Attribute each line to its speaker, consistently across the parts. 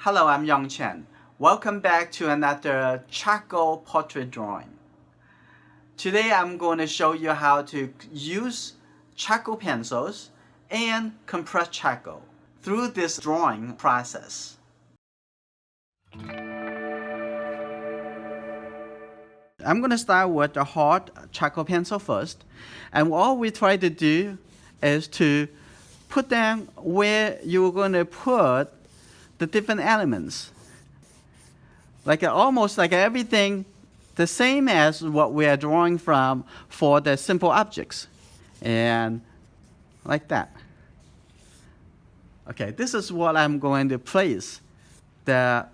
Speaker 1: Hello, I'm Yong Chen. Welcome back to another charcoal portrait drawing. Today I'm going to show you how to use charcoal pencils and compressed charcoal through this drawing process. I'm going to start with the hard charcoal pencil first, and all we try to do is to put down where you're going to put the different elements. Almost like everything the same as what we are drawing from for the simple objects. And like that. Okay, this is what I'm going to place the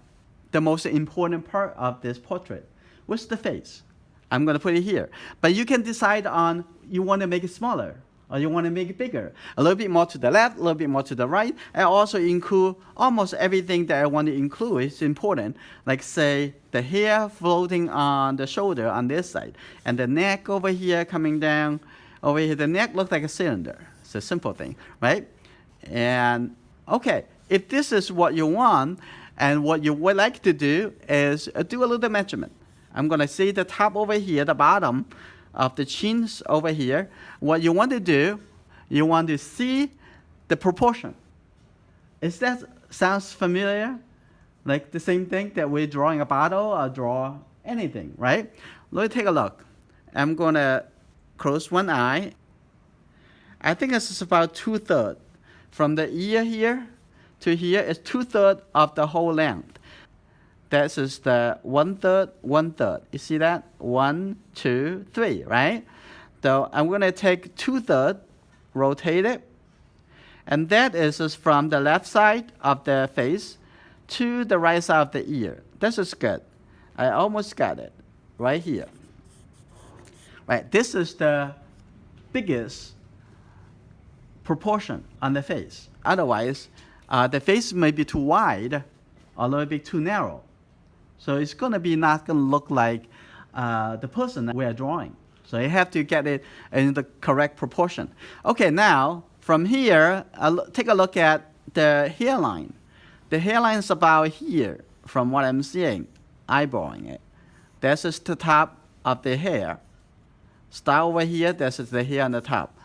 Speaker 1: most important part of this portrait. What's the face? I'm going to put it here. But you can decide on you want to make it smaller or you want to make it bigger. A little bit more to the left, a little bit more to the right. I also include almost everything that I want to include. It's important. Like say the hair floating on the shoulder on this side. And the neck over here coming down. Over here, the neck looks like a cylinder. It's a simple thing, right? And okay, if this is what you want, and what you would like to do is do a little measurement. I'm going to see the top over here, the bottom of the chins over here. What you want to do, you want to see the proportion. Is that sounds familiar? Like the same thing that we're drawing a bottle or draw anything, right? Let me take a look. I'm going to close one eye. I think this is about 2/3. From the ear here to here is 2/3 of the whole length. This is the 1/3, 1/3. You see that? 1, 2, 3, right? So I'm going to take 2/3, rotate it, and that is just from the left side of the face to the right side of the ear. This is good. I almost got it right here. Right, this is the biggest proportion on the face. Otherwise, the face may be too wide or a little bit too narrow. So it's going to be not going to look like the person that we are drawing. So you have to get it in the correct proportion. Okay, now from here, take a look at the hairline. The hairline is about here from what I'm seeing, eyeballing it. This is the top of the hair. Start over here, this is the hair on the top.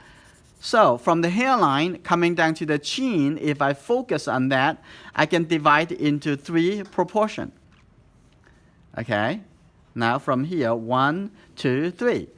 Speaker 1: So from the hairline coming down to the chin, if I focus on that, I can divide it into 3 proportions. Okay, now from here, 1, 2, 3.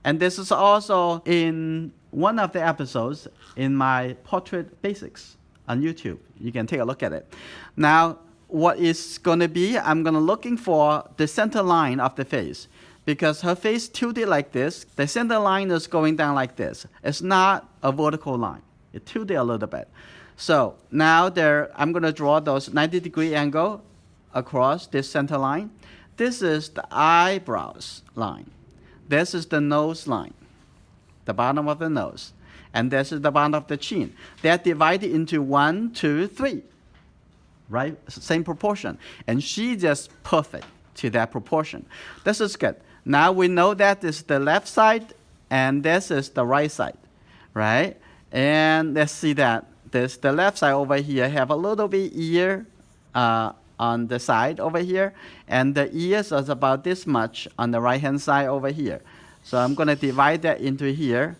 Speaker 1: And this is also in one of the episodes in my portrait basics on YouTube. You can take a look at it. Now, what is going to be, I'm going to looking for the center line of the face. Because her face tilted like this, the center line is going down like this. It's not a vertical line. It tilted a little bit. So now I'm going to draw those 90-degree angle across this center line. This is the eyebrows line. This is the nose line, the bottom of the nose. And this is the bottom of the chin. They're divided into 1, 2, 3, right? Same proportion. And she just perfect to that proportion. This is good. Now we know that this is the left side and this is the right side, right? And let's see that the left side over here have a little bit ear on the side over here, and the ears is about this much on the right hand side over here. So I'm going to divide that into here.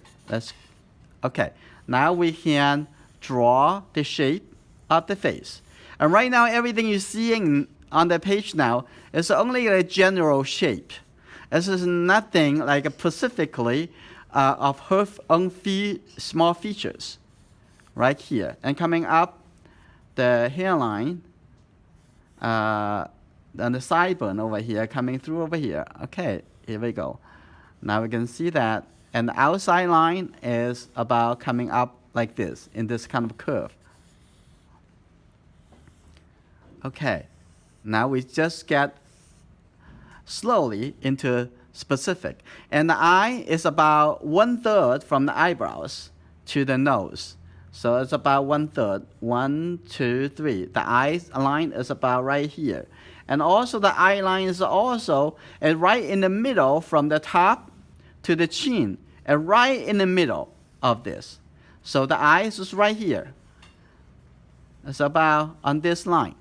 Speaker 1: Okay. Now we can draw the shape of the face. And right now everything you're seeing on the page now is only a general shape. This is nothing like specifically of her own small features right here. And coming up the hairline, and the sideburn over here, coming through over here. Okay, here we go. Now we can see that. And the outside line is about coming up like this, in this kind of curve. Okay, now we just get slowly into specific. And the eye is about 1/3 from the eyebrows to the nose. So it's about 1/3. 1, 2, 3. The eye line is about right here. And also the eye line is also right in the middle from the top to the chin. And right in the middle of this. So the eye is right here. It's about on this line.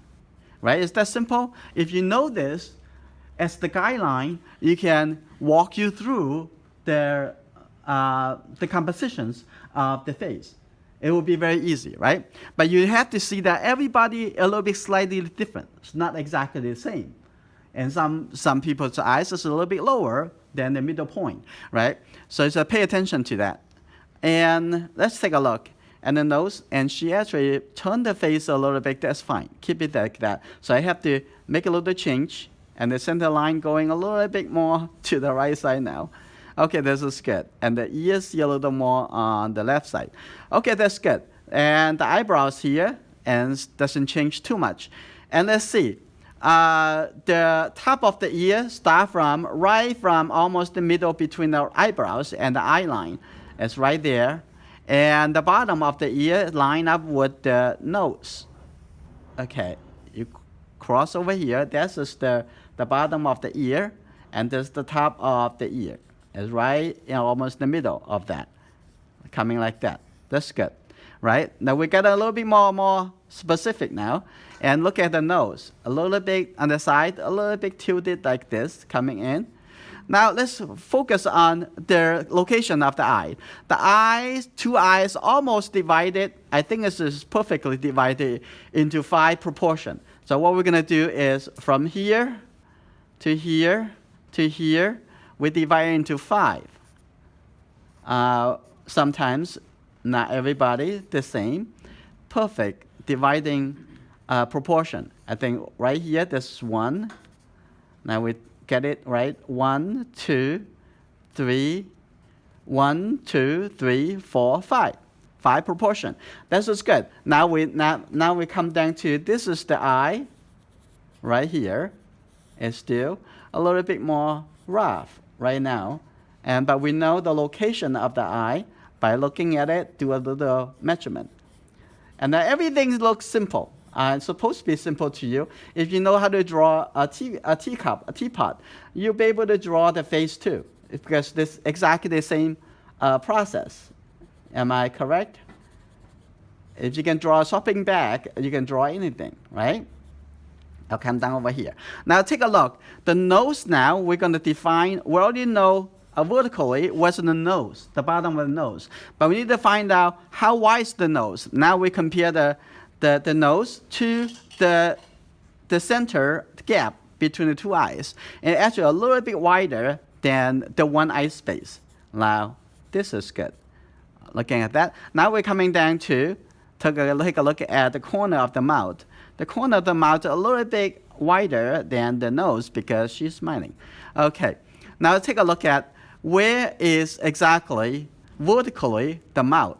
Speaker 1: right? It's that simple. If you know this as the guideline, you can walk you through the compositions of the face. It will be very easy, right? But you have to see that everybody a little bit slightly different. It's not exactly the same. And some people's eyes is a little bit lower than the middle point, right? So pay attention to that. And let's take a look at the nose. And she actually turned the face a little bit. That's fine. Keep it like that. So I have to make a little change. And the center line going a little bit more to the right side now. Okay, this is good. And the ears a little more on the left side. Okay, that's good. And the eyebrows here and doesn't change too much. And let's see. The top of the ear start right from almost the middle between the eyebrows and the eye line. It's right there. And the bottom of the ear line up with the nose. Okay, you cross over here. This is the bottom of the ear. And this is the top of the ear. It's right in almost the middle of that. Coming like that. That's good. Right? Now we get a little bit more specific now. And look at the nose. A little bit on the side, a little bit tilted like this, coming in. Now let's focus on the location of the eye. The eyes, two eyes, almost divided. I think this is perfectly divided into 5 proportions. So what we're going to do is from here to here to here, we divide into 5. Sometimes, not everybody the same. Perfect dividing proportion. I think right here, there's 1. Now we get it right. 1, 2, 3. 1, 2, 3, 4, 5. 5 proportion. That's just good. Now we come down to this is the eye. Right here. It's still a little bit more rough right now. But we know the location of the eye by looking at it, do a little measurement. And everything looks simple. It's supposed to be simple to you. If you know how to draw a teacup, a teapot, you'll be able to draw the face too, because this exactly the same process. Am I correct? If you can draw a shopping bag, you can draw anything, right? I'll come down over here. Now take a look. The nose now, we're going to define, we already know vertically what's the nose, the bottom of the nose. But we need to find out how wide is the nose. Now we compare the nose to the center gap between the 2 eyes. And actually a little bit wider than the 1 eye space. Now, this is good. Looking at that. Now we're coming down to take a look at the corner of the mouth. The corner of the mouth a little bit wider than the nose because she's smiling. Okay, now take a look at where is exactly vertically the mouth.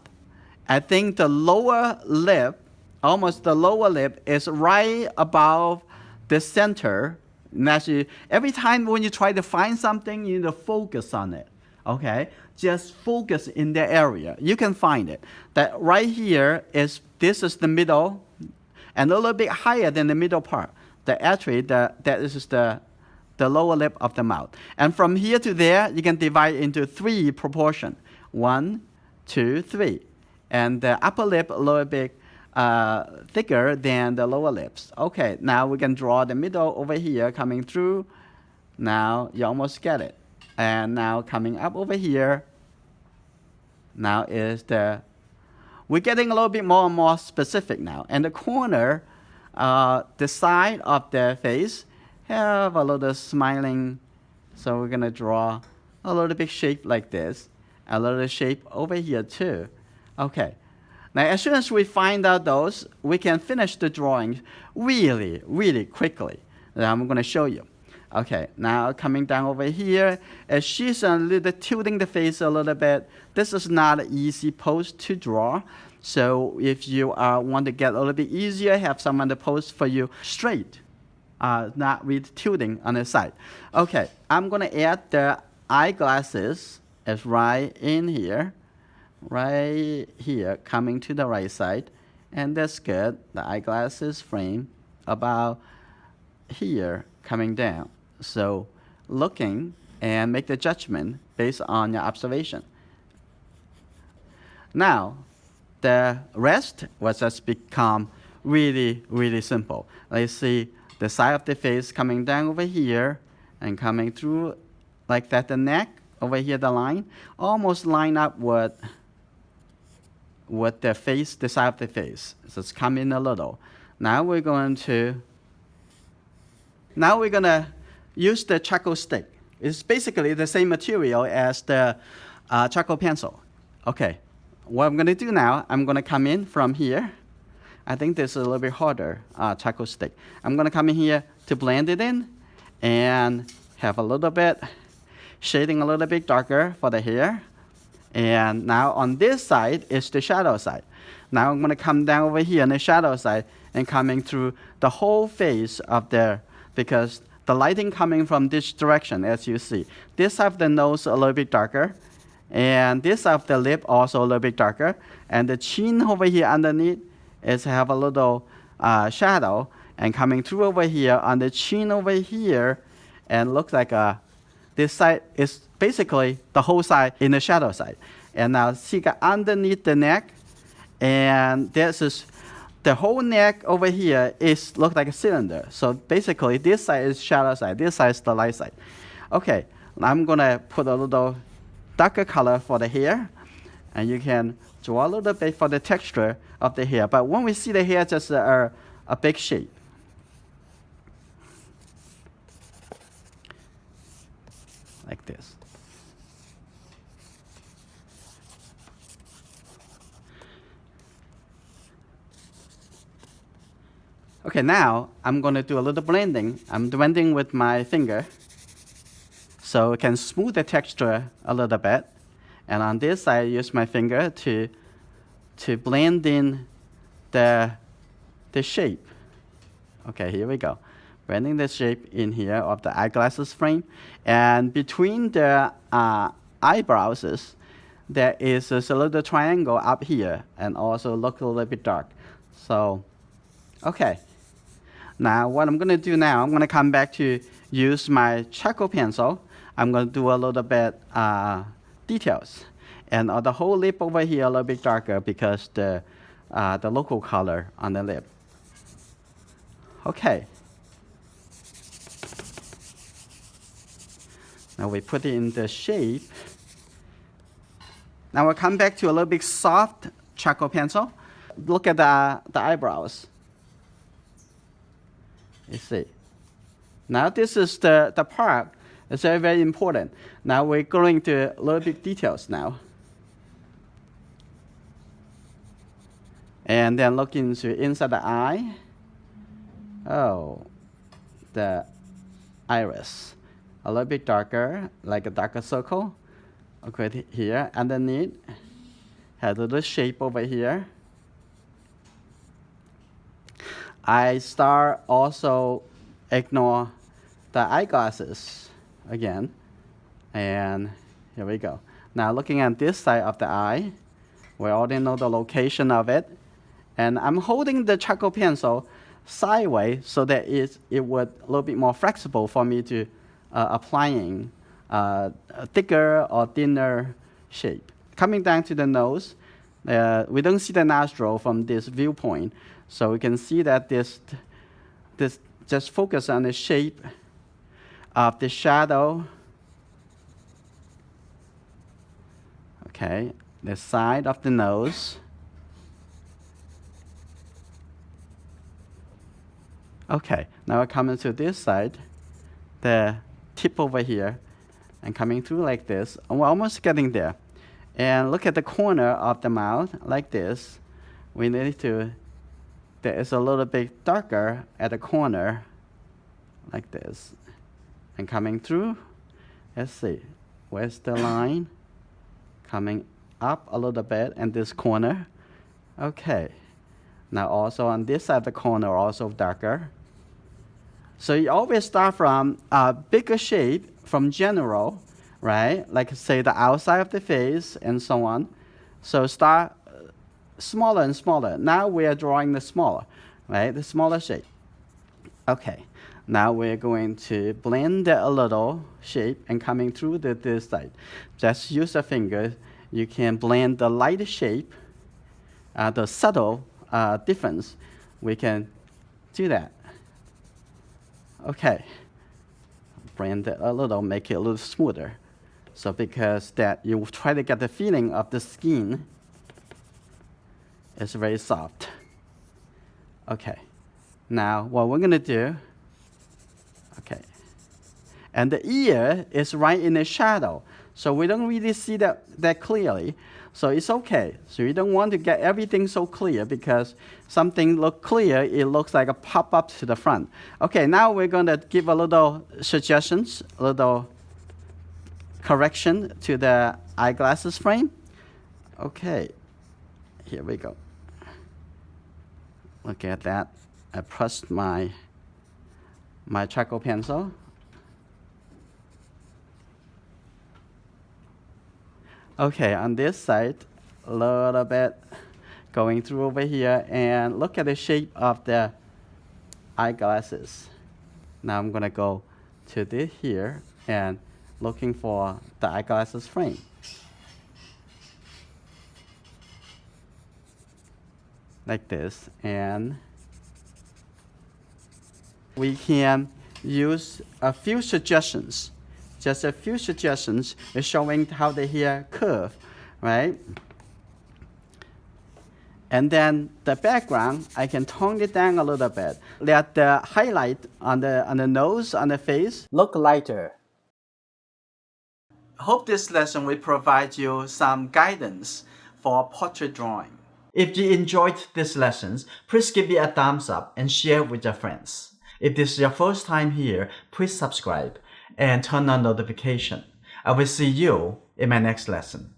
Speaker 1: I think the lower lip, almost the lower lip, is right above the center. And actually, every time when you try to find something, you need to focus on it. Okay, just focus in the area. You can find it. That right here this is the middle. And a little bit higher than the middle part. This is the lower lip of the mouth. And from here to there, you can divide into 3 proportions. 1, 2, 3. And the upper lip a little bit thicker than the lower lips. Okay, now we can draw the middle over here coming through. Now you almost get it. And now coming up over here. Now is we're getting a little bit more and more specific now. And the corner, the side of the face, have a little smiling. So we're going to draw a little bit shape like this. A little shape over here too. Okay. Now as soon as we find out those, we can finish the drawing really, really quickly. Now I'm going to show you. Okay, now coming down over here, as she's a little tilting the face a little bit. This is not an easy pose to draw. So if you want to get a little bit easier, have someone to pose for you straight, not with tilting on the side. Okay, I'm going to add the eyeglasses as right in here, coming to the right side. And that's good. The eyeglasses frame about here coming down. So looking and make the judgment based on your observation. Now, the rest will just become really, really simple. Let's see the side of the face coming down over here and coming through like that, the neck over here, the line, almost line up with the face, the side of the face. So it's coming a little. Now we're gonna use the charcoal stick. It's basically the same material as the charcoal pencil. Okay, what I'm gonna do now, I'm gonna come in from here. I think this is a little bit harder, charcoal stick. I'm gonna come in here to blend it in and have a little bit, shading a little bit darker for the hair. And now on this side is the shadow side. Now I'm gonna come down over here on the shadow side and coming through the whole face of there, because the lighting coming from this direction, as you see. This side of the nose a little bit darker, and this side of the lip also a little bit darker, and the chin over here underneath is have a little shadow, and coming through over here on the chin over here, and looks like this side is basically the whole side in the shadow side. And now see underneath the neck, and this is the whole neck over here is look like a cylinder. So basically this side is shadow side, this side is the light side. Okay, I'm gonna put a little darker color for the hair, and you can draw a little bit for the texture of the hair. But when we see the hair, just a big shape. Like this. Okay, now I'm going to do a little blending. I'm blending with my finger, so I can smooth the texture a little bit. And on this side, I use my finger to blend in the shape. Okay, here we go. Blending the shape in here of the eyeglasses frame. And between the eyebrows, there is a little triangle up here, and also look a little bit dark. So, okay. Now, what I'm going to do now, I'm going to come back to use my charcoal pencil. I'm going to do a little bit details. And the whole lip over here a little bit darker because the local color on the lip. Okay. Now we put it in the shape. Now we'll come back to a little bit soft charcoal pencil. Look at the eyebrows. You see. Now this is the part that's very, very important. Now we're going to a little bit details now. And then look into inside the eye. Oh, the iris. A little bit darker, like a darker circle. Okay, here, underneath. Has a little shape over here. I start also ignore the eyeglasses again. And here we go. Now looking at this side of the eye, we already know the location of it. And I'm holding the charcoal pencil sideways so that it would a little bit more flexible for me to applying a thicker or thinner shape. Coming down to the nose, we don't see the nostril from this viewpoint. So we can see that this just focus on the shape of the shadow. Okay, the side of the nose. Okay, now we're coming to this side, the tip over here, and coming through like this. And we're almost getting there. And look at the corner of the mouth, like this. We need to, there is a little bit darker at the corner, like this. And coming through, let's see, where's the line? Coming up a little bit in this corner. Okay. Now also on this side of the corner, also darker. So you always start from a bigger shape, from general, right? Like say the outside of the face and so on. So start smaller and smaller. Now we are drawing the smaller, right? The smaller shape. Okay. Now we're going to blend a little shape and coming through this side. Just use a finger. You can blend the light shape, the subtle difference we can do that. Okay, blend it a little, make it a little smoother. So because that you try to get the feeling of the skin is very soft. Okay, now what we're gonna do, okay, and the ear is right in the shadow, so we don't really see that clearly. So it's okay. So you don't want to get everything so clear, because something look clear, it looks like a pop-up to the front. Okay, now we're gonna give a little suggestions, a little correction to the eyeglasses frame. Okay, here we go. Look at that. I pressed my charcoal pencil. Okay, on this side, a little bit going through over here, and look at the shape of the eyeglasses. Now I'm gonna go to this here and looking for the eyeglasses frame. Like this, and we can use a few suggestions. Just a few suggestions is showing how the hair curve, right? And then the background, I can tone it down a little bit. Let the highlight on the nose, on the face, look lighter. I hope this lesson will provide you some guidance for portrait drawing. If you enjoyed these lessons, please give me a thumbs up and share with your friends. If this is your first time here, please subscribe and turn on notification. I will see you in my next lesson.